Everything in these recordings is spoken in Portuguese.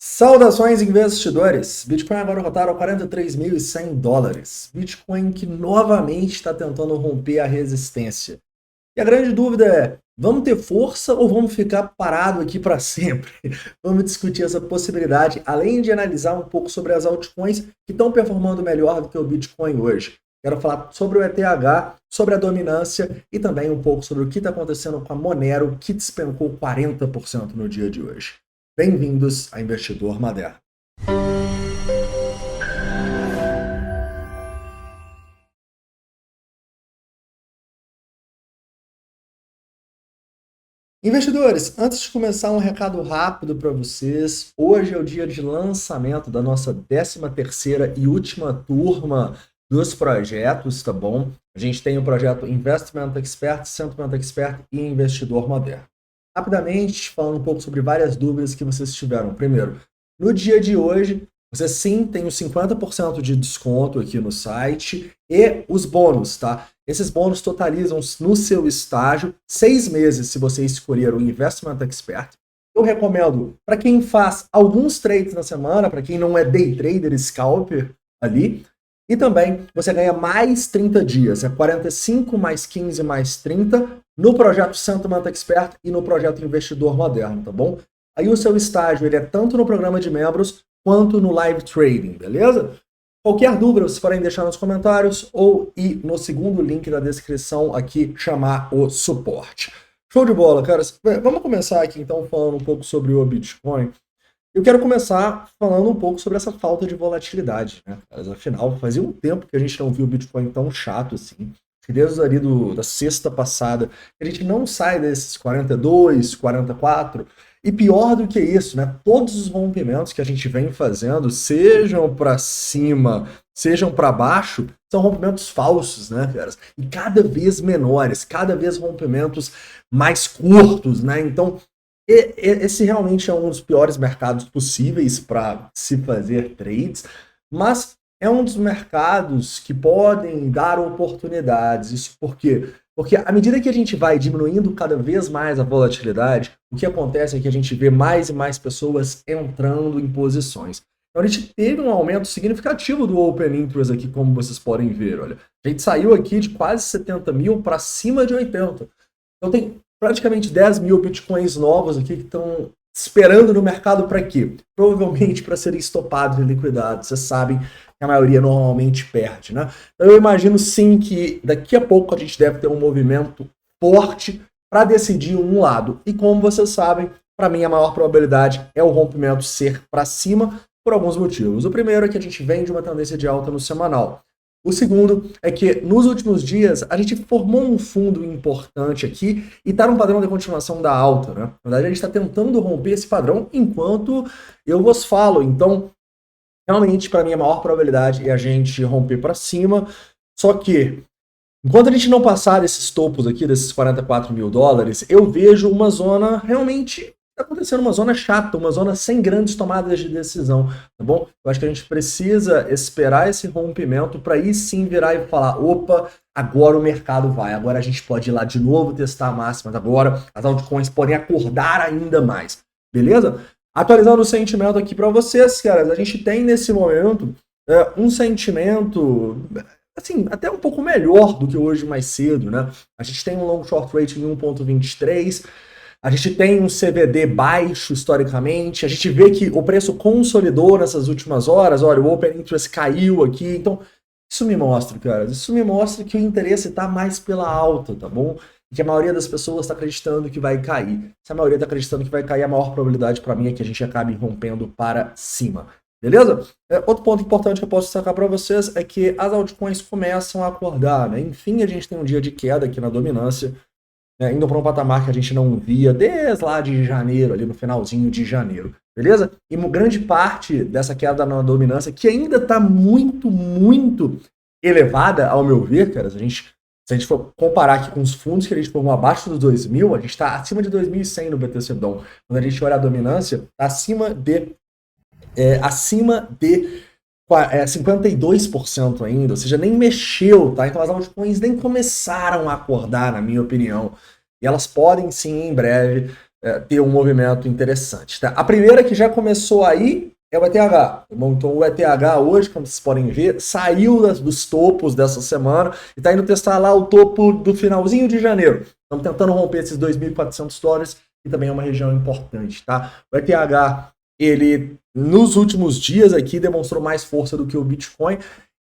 Saudações, investidores! Bitcoin agora cotaram a $43.100. Bitcoin que novamente está tentando romper a resistência. E a grande dúvida é, vamos ter força ou vamos ficar parado aqui para sempre? Vamos discutir essa possibilidade, além de analisar um pouco sobre as altcoins que estão performando melhor do que o Bitcoin hoje. Quero falar sobre o ETH, sobre a dominância e também um pouco sobre o que está acontecendo com a Monero, que despencou 40% no dia de hoje. Bem-vindos a Investidor Moderno. Investidores, antes de começar um recado rápido para vocês. Hoje é o dia de lançamento da nossa 13ª e última turma dos projetos, tá bom? A gente tem o projeto Investment Expert, Sentiment Expert e Investidor Moderno. Rapidamente, falando um pouco sobre várias dúvidas que vocês tiveram. Primeiro, no dia de hoje, você sim tem os 50% de desconto aqui no site e os bônus, tá? Esses bônus totalizam no seu estágio 6 meses se você escolher o Investment Expert. Eu recomendo para quem faz alguns trades na semana, para quem não é day trader, scalper ali. E também você ganha mais 30 dias, é 45 mais 15 mais 30 no projeto Sentiment Expert e no projeto Investidor Moderno, tá bom? Aí o seu estágio ele é tanto no programa de membros quanto no live trading, beleza? Qualquer dúvida vocês podem deixar nos comentários ou ir no segundo link da descrição aqui chamar o suporte. Show de bola, cara. Vamos começar aqui então falando um pouco sobre o Bitcoin. Eu quero começar falando um pouco sobre essa falta de volatilidade, né? Afinal, fazia um tempo que a gente não viu o Bitcoin tão chato assim. Desde ali da sexta passada, a gente não sai desses 42, 44. E pior do que isso, né? Todos os rompimentos que a gente vem fazendo, sejam para cima, sejam para baixo, são rompimentos falsos, né, caras? E cada vez menores, cada vez rompimentos mais curtos, né? Então, esse realmente é um dos piores mercados possíveis para se fazer trades, mas é um dos mercados que podem dar oportunidades. Isso por quê? Porque à medida que a gente vai diminuindo cada vez mais a volatilidade, o que acontece é que a gente vê mais e mais pessoas entrando em posições. Então a gente teve um aumento significativo do Open Interest aqui, como vocês podem ver. Olha, a gente saiu aqui de quase 70 mil para cima de 80. Então tem praticamente 10 mil bitcoins novos aqui que estão esperando no mercado para quê? Provavelmente para serem estopados e liquidados. Vocês sabem que a maioria normalmente perde, né? Então eu imagino sim que daqui a pouco a gente deve ter um movimento forte para decidir um lado. E como vocês sabem, para mim a maior probabilidade é o rompimento ser para cima por alguns motivos. O primeiro é que a gente vem de uma tendência de alta no semanal. O segundo é que nos últimos dias a gente formou um fundo importante aqui e está num padrão de continuação da alta, né? Na verdade a gente está tentando romper esse padrão enquanto eu vos falo. Então, realmente para mim a maior probabilidade é a gente romper para cima. Só que, enquanto a gente não passar desses topos aqui, desses 44 mil dólares, eu vejo uma zona realmente acontecendo, uma zona chata, uma zona sem grandes tomadas de decisão, tá bom? Eu acho que a gente precisa esperar esse rompimento para aí sim virar e falar, opa, agora o mercado vai, agora a gente pode ir lá de novo testar a máxima, agora as altcoins podem acordar ainda mais, beleza? Atualizando o sentimento aqui para vocês, caras, a gente tem nesse momento um sentimento assim, até um pouco melhor do que hoje mais cedo, né? A gente tem um long short rate em 1.23, a gente tem um CVD baixo historicamente, a gente vê que o preço consolidou nessas últimas horas, olha, o Open Interest caiu aqui, então isso me mostra, cara, isso me mostra que o interesse está mais pela alta, tá bom? E que a maioria das pessoas está acreditando que vai cair. Se a maioria está acreditando que vai cair, a maior probabilidade para mim é que a gente acabe rompendo para cima. Beleza? Outro ponto importante que eu posso destacar para vocês é que as altcoins começam a acordar, né? Enfim, a gente tem um dia de queda aqui na dominância, indo para um patamar que a gente não via desde lá de janeiro, ali no finalzinho de janeiro, beleza? E uma grande parte dessa queda na dominância, que ainda está muito, muito elevada, ao meu ver, cara, se a gente for comparar aqui com os fundos que a gente formou abaixo dos 2.000, a gente está acima de 2.100 no BTC Dom. Quando a gente olha a dominância, está acima de 52% ainda, ou seja, nem mexeu, tá? Então as altcoins nem começaram a acordar, na minha opinião. E elas podem sim, em breve, ter um movimento interessante. Tá? A primeira que já começou aí é o ETH. Bom, então o ETH hoje, como vocês podem ver, saiu dos topos dessa semana e está indo testar lá o topo do finalzinho de janeiro. Estamos tentando romper esses $2.400, que também é uma região importante. Tá? O ETH, ele nos últimos dias aqui demonstrou mais força do que o Bitcoin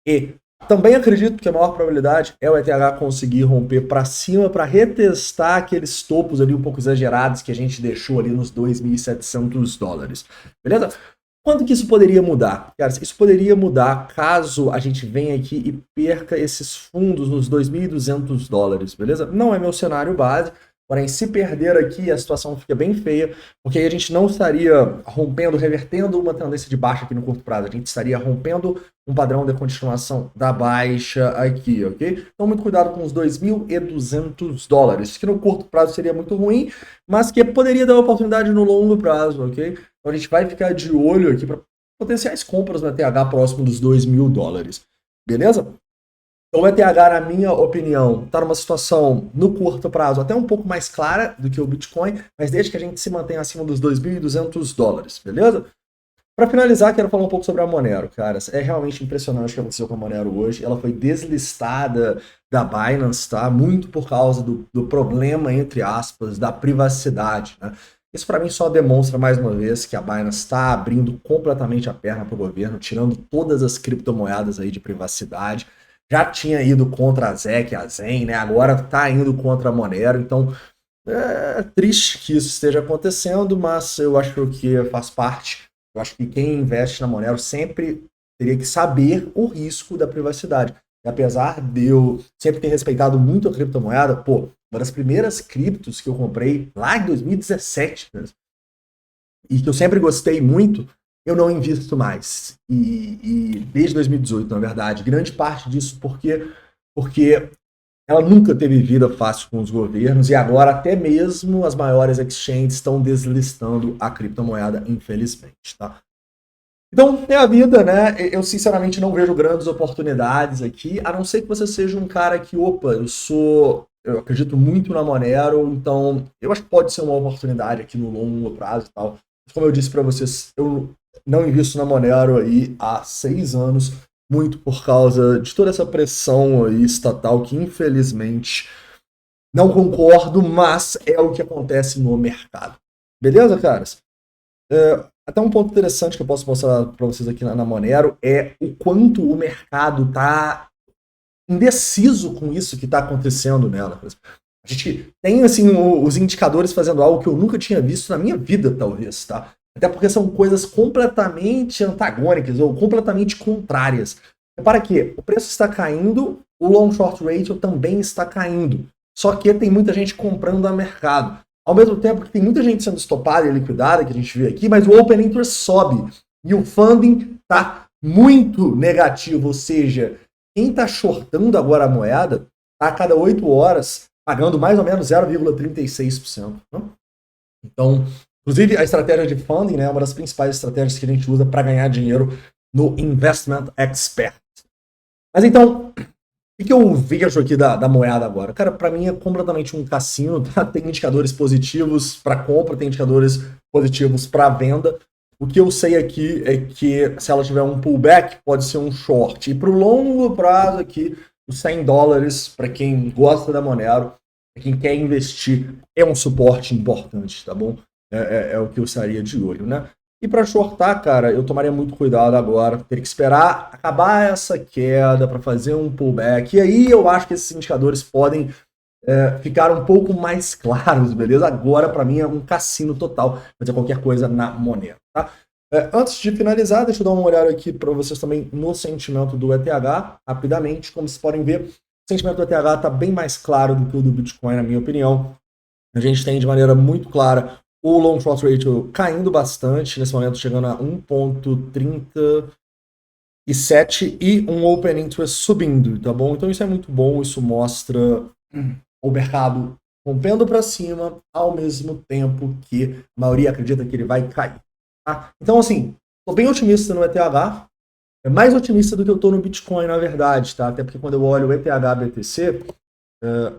e também acredito que a maior probabilidade é o ETH conseguir romper para cima para retestar aqueles topos ali um pouco exagerados que a gente deixou ali nos $2.700. Beleza? Quando que isso poderia mudar? Cara, isso poderia mudar caso a gente venha aqui e perca esses fundos nos $2.200, beleza? Não é meu cenário base, porém se perder aqui a situação fica bem feia, porque aí a gente não estaria rompendo, revertendo uma tendência de baixa aqui no curto prazo, a gente estaria rompendo um padrão de continuação da baixa aqui, ok? Então muito cuidado com os $2.200, que no curto prazo seria muito ruim, mas que poderia dar oportunidade no longo prazo, ok? Então a gente vai ficar de olho aqui para potenciais compras no ETH próximo dos $2.000, beleza? Então o ETH, na minha opinião, está numa situação no curto prazo até um pouco mais clara do que o Bitcoin, mas desde que a gente se mantenha acima dos $2.200, beleza? Para finalizar, quero falar um pouco sobre a Monero, cara. É realmente impressionante o que aconteceu com a Monero hoje. Ela foi deslistada da Binance, tá? Muito por causa do problema, entre aspas, da privacidade, né? Isso para mim só demonstra mais uma vez que a Binance está abrindo completamente a perna para o governo, tirando todas as criptomoedas aí de privacidade. Já tinha ido contra a ZEC, a Zen, né? Agora está indo contra a Monero. Então é triste que isso esteja acontecendo, mas eu acho que faz parte. Eu acho que quem investe na Monero sempre teria que saber o risco da privacidade. E apesar de eu sempre ter respeitado muito a criptomoeda, pô, uma das primeiras criptos que eu comprei lá em 2017, né, e que eu sempre gostei muito, eu não invisto mais. E desde 2018, na verdade, grande parte disso porque ela nunca teve vida fácil com os governos e agora até mesmo as maiores exchanges estão deslistando a criptomoeda, infelizmente, tá? Então, é a vida, né? Eu sinceramente não vejo grandes oportunidades aqui, a não ser que você seja um cara que, opa, eu acredito muito na Monero, então eu acho que pode ser uma oportunidade aqui no longo prazo e tal. Como eu disse para vocês, eu não invisto na Monero aí há 6 anos, muito por causa de toda essa pressão aí estatal que infelizmente não concordo, mas é o que acontece no mercado. Beleza, caras? Até um ponto interessante que eu posso mostrar para vocês aqui na Monero é o quanto o mercado está indeciso com isso que está acontecendo nela. A gente tem assim os indicadores fazendo algo que eu nunca tinha visto na minha vida, talvez, tá? Até porque são coisas completamente antagônicas ou completamente contrárias. Repara que o preço está caindo, o long short ratio também está caindo. Só que tem muita gente comprando a mercado. Ao mesmo tempo que tem muita gente sendo estopada e liquidada, que a gente vê aqui, mas o Open Interest sobe. E o funding está muito negativo, ou seja, quem está shortando agora a moeda está a cada 8 horas pagando mais ou menos 0,36%. Né? Então, inclusive a estratégia de funding, né, é uma das principais estratégias que a gente usa para ganhar dinheiro no Investment Expert. Mas então, o que eu vejo aqui da moeda agora? Cara, para mim é completamente um cassino, tá? Tem indicadores positivos para compra, tem indicadores positivos para venda. O que eu sei aqui é que se ela tiver um pullback, pode ser um short. E para o longo prazo aqui, os $100, para quem gosta da Monero, para quem quer investir, é um suporte importante, tá bom? É o que eu estaria de olho, né? E para shortar, cara, eu tomaria muito cuidado agora. Teria que esperar acabar essa queda para fazer um pullback. E aí eu acho que esses indicadores podem ficar um pouco mais claros, beleza? Agora, para mim, é um cassino total fazer qualquer coisa na Monero, tá? Antes de finalizar, deixa eu dar uma olhada aqui para vocês também no sentimento do ETH, rapidamente. Como vocês podem ver, o sentimento do ETH está bem mais claro do que o do Bitcoin, na minha opinião. A gente tem de maneira muito clara o long short ratio caindo bastante, nesse momento chegando a 1,37 e um open interest subindo, tá bom? Então isso é muito bom, isso mostra o mercado rompendo para cima, ao mesmo tempo que a maioria acredita que ele vai cair. Tá? Então assim, estou bem otimista no ETH, é mais otimista do que eu estou no Bitcoin, na verdade, tá? Até porque quando eu olho o ETH BTC,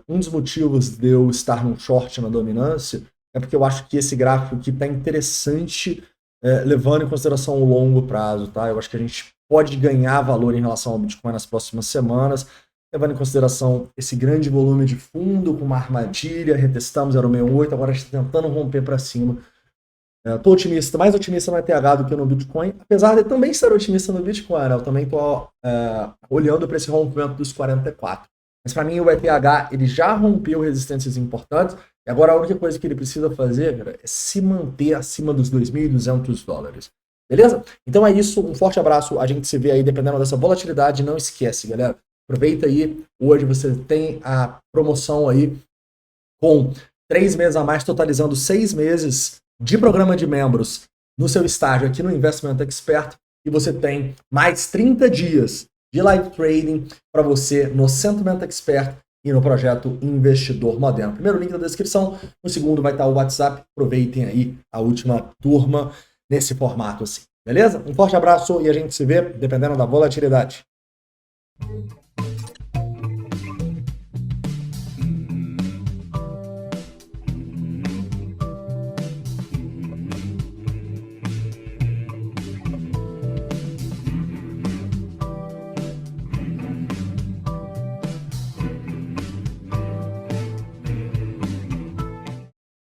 um dos motivos de eu estar num short na dominância é porque eu acho que esse gráfico aqui está interessante, levando em consideração o longo prazo, tá? Eu acho que a gente pode ganhar valor em relação ao Bitcoin nas próximas semanas, levando em consideração esse grande volume de fundo com uma armadilha, retestamos 0,68, agora a gente está tentando romper para cima. Estou otimista, mais otimista no ETH do que no Bitcoin, apesar de também ser otimista no Bitcoin, né? Eu também estou olhando para esse rompimento dos 44. Mas para mim o ETH ele já rompeu resistências importantes, e agora a única coisa que ele precisa fazer, cara, é se manter acima dos $2.200. Beleza? Então é isso, um forte abraço, a gente se vê aí dependendo dessa volatilidade, não esquece, galera, aproveita aí, hoje você tem a promoção aí com 3 meses a mais, totalizando 6 meses de programa de membros no seu estágio aqui no Investment Expert, e você tem mais 30 dias de live trading para você no Sentiment Expert e no projeto Investidor Moderno. Primeiro link na descrição, no segundo vai estar o WhatsApp. Aproveitem aí a última turma nesse formato assim, beleza? Um forte abraço e a gente se vê dependendo da volatilidade.